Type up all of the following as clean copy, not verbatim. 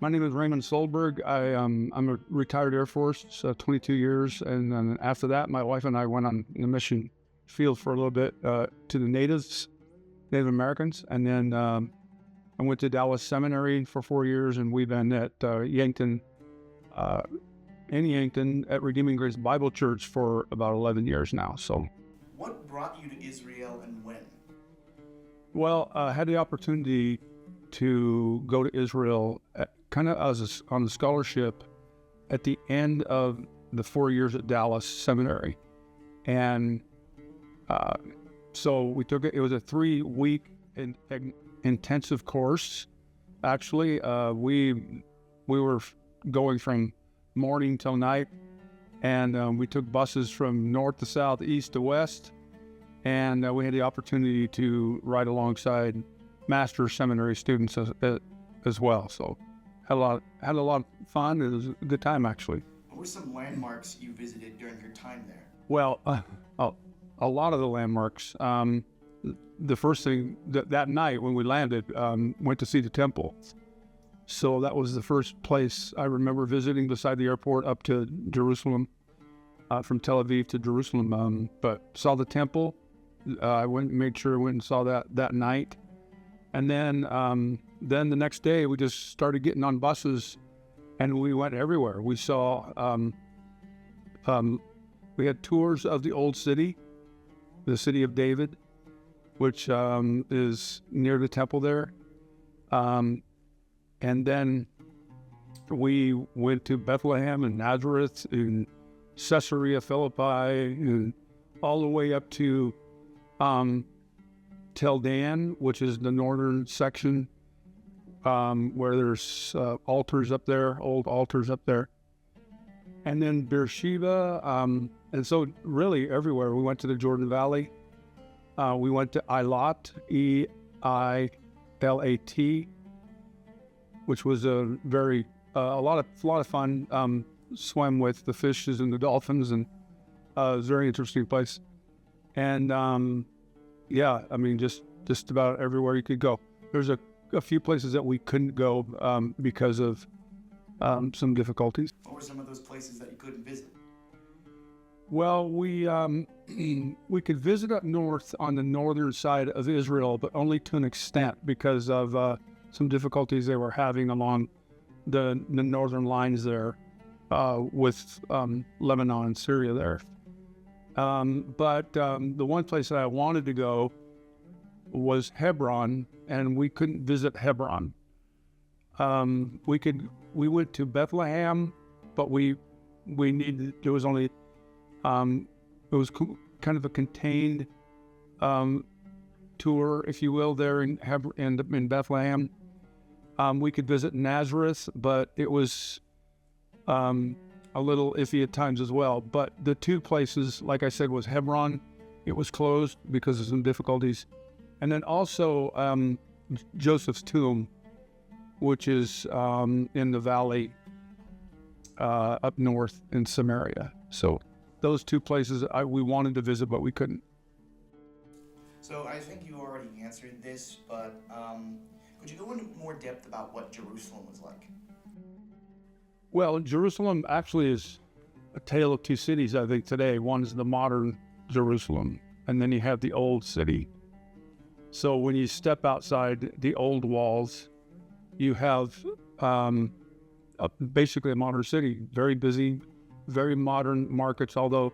My name is Raymond Solberg. I'm a retired Air Force, so 22 years, and then after that, my wife and I went on the mission field for a little bit to the Native Americans, and then I went to Dallas Seminary for 4 years, and we've been at Yankton at Redeeming Grace Bible Church for about 11 years now. So, what brought you to Israel and when? Well, I had the opportunity to go to Israel kind of on a scholarship at the end of the 4 years at Dallas Seminary. And so we took it. It was a 3-week intensive course. Actually, we were going from morning till night, and we took buses from north to south, east to west, and we had the opportunity to ride alongside master's seminary students as well. So had a lot of fun. It was a good time, actually. What were some landmarks you visited during your time there? Well, a lot of the landmarks. The first thing that night when we landed, went to see the temple. So that was the first place I remember visiting beside the airport up to Jerusalem, from Tel Aviv to Jerusalem. But saw the temple. I made sure I went and saw that night. And then the next day we just started getting on buses, and we went everywhere. We saw, we had tours of the old city, the city of David, which is near the temple there. And then we went to Bethlehem and Nazareth and Caesarea Philippi and all the way up to Tel Dan, which is the northern section, where there's altars up there, old altars up there. And then Beersheba, and so really everywhere. We went to the Jordan Valley. We went to Eilat, Eilat, which was a lot of fun. Swam with the fishes and the dolphins, and it was a very interesting place. And just about everywhere you could go. There's a few places that we couldn't go because of some difficulties. What were some of those places that you couldn't visit? Well, we could visit up north on the northern side of Israel, but only to an extent because of some difficulties they were having along the northern lines there with Lebanon and Syria there. But the one place that I wanted to go was Hebron, and we couldn't visit Hebron. We went to Bethlehem, but there was only it was kind of a contained tour, if you will, there in Bethlehem. We could visit Nazareth, but it was a little iffy at times as well. But the two places, like I said, was Hebron. It was closed because of some difficulties. And then also Joseph's tomb, which is in the valley up north in Samaria. So those two places we wanted to visit, but we couldn't. So I think you already answered this, but could you go into more depth about what Jerusalem was like? Well, Jerusalem actually is a tale of two cities, I think, today. One is the modern Jerusalem, and then you have the old city. So when you step outside the old walls, you have basically a modern city, very busy, very modern markets, although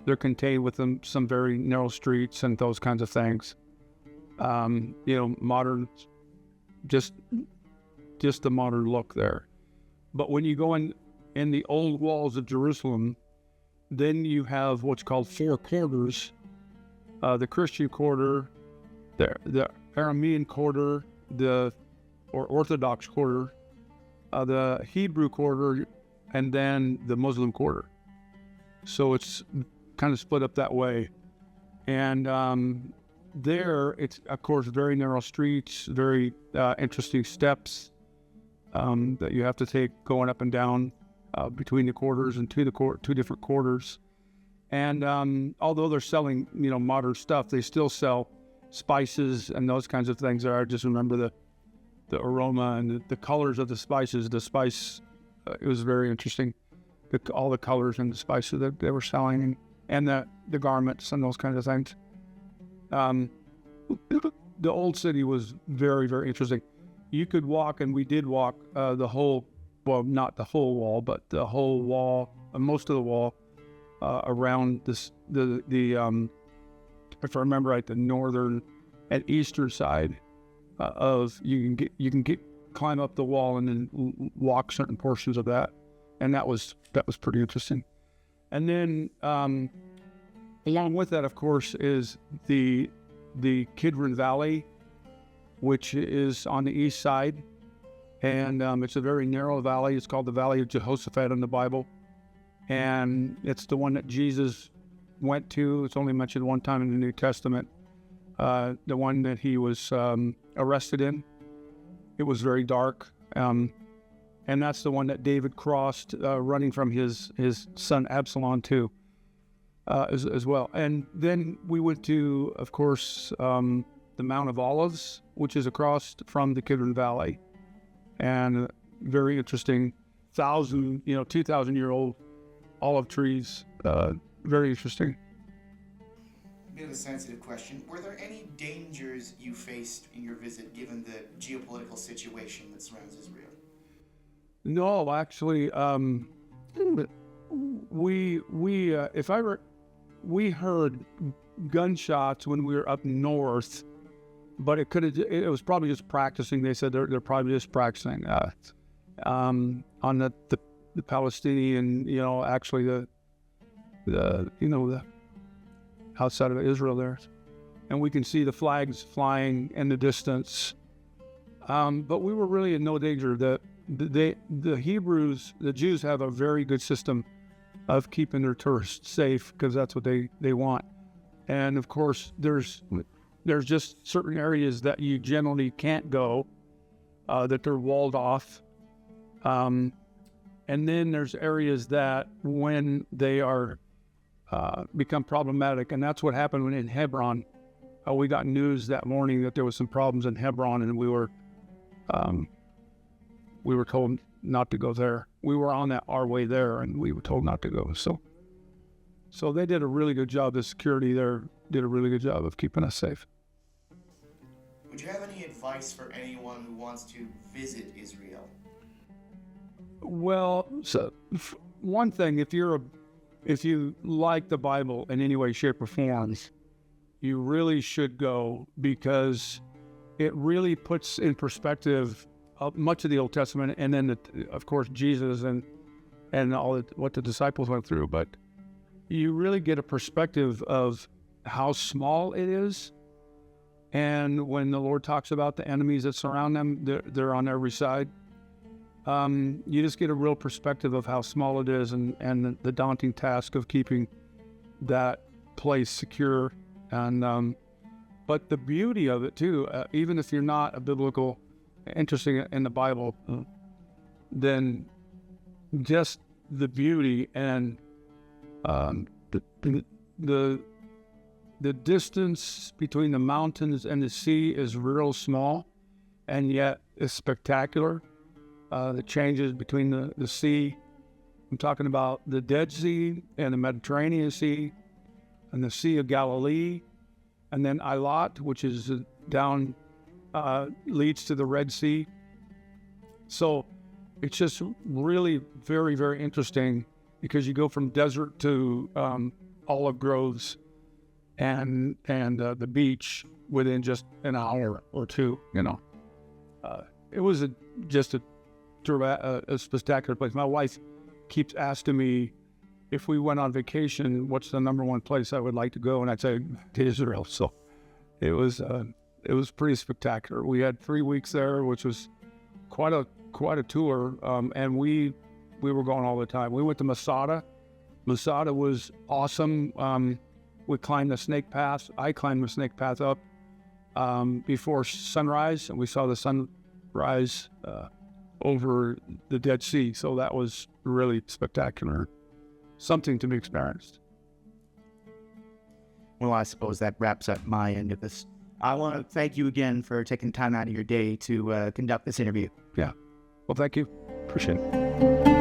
they're contained within some very narrow streets and those kinds of things. Modern, just the modern look there. But when you go in the old walls of Jerusalem, then you have what's called four quarters: the Christian quarter, the Aramean quarter, or Orthodox quarter, the Hebrew quarter, and then the Muslim quarter. So it's kind of split up that way. And there, it's, of course, very narrow streets, very interesting steps that you have to take going up and down between the quarters and two different quarters. And although they're selling, modern stuff, they still sell spices and those kinds of things. I just remember the aroma and the colors of the spices. The spice, it was very interesting. All the colors and the spices that they were selling, and the garments and those kinds of things. The old city was very, very interesting. You could walk, and we did walk the whole, well, not the whole wall, but the whole wall, most of the wall around this, if I remember right, the northern and eastern side of you can climb up the wall and then walk certain portions of that, and that was pretty interesting. And then along with that, of course, is the Kidron Valley, which is on the east side, and it's a very narrow valley. It's called the Valley of Jehoshaphat in the Bible, and it's the one that Jesus went to. It's only mentioned one time in the New Testament. The one that he was arrested in. It was very dark, and that's the one that David crossed, running from his son Absalom to, as well. And then we went to, of course, the Mount of Olives, which is across from the Kidron Valley, and very interesting, 2,000-year-old olive trees. Very interesting. A bit of a sensitive question. Were there any dangers you faced in your visit, given the geopolitical situation that surrounds Israel? No, actually, we heard gunshots when we were up north, but it was probably just practicing. They said they're probably just practicing on the Palestinian, actually the outside of Israel there, and we can see the flags flying in the distance. But we were really in no danger. The Hebrews, the Jews, have a very good system of keeping their tourists safe, because that's what they want. And of course, there's just certain areas that you generally can't go, that they're walled off. And then there's areas that when they are become problematic, and that's what happened when in Hebron. We got news that morning that there was some problems in Hebron, and we were told not to go there. We were on our way there, and we were told not to go. So they did a really good job. The security there did a really good job of keeping us safe. Would you have any advice for anyone who wants to visit Israel? Well, so one thing, if you like the Bible in any way, shape, or form, you really should go, because it really puts in perspective much of the Old Testament, and then, of course, Jesus and all what the disciples went through. But you really get a perspective of how small it is. And when the Lord talks about the enemies that surround them, they're on every side. You just get a real perspective of how small it is, and the daunting task of keeping that place secure. And but the beauty of it too, even if you're not a biblical interested in the Bible, then just the beauty and the distance between the mountains and the sea is real small, and yet it's spectacular. The changes between the sea. I'm talking about the Dead Sea and the Mediterranean Sea and the Sea of Galilee, and then Eilat, which is down, leads to the Red Sea. So it's just really very, very interesting, because you go from desert to olive groves and the beach within just an hour or two. It was just a spectacular place. My wife keeps asking me, if we went on vacation, what's the number one place I would like to go? And I'd say to Israel. So it was pretty spectacular. We had 3 weeks there, which was quite a tour. And we were going all the time. We went to Masada. Masada was awesome. We climbed the snake path. I climbed the snake path up before sunrise, and we saw the sunrise over the Dead Sea. So that was really spectacular. Something to be experienced. Well, I suppose that wraps up my end of this. I want to thank you again for taking time out of your day to conduct this interview. Yeah. Well, thank you. Appreciate it.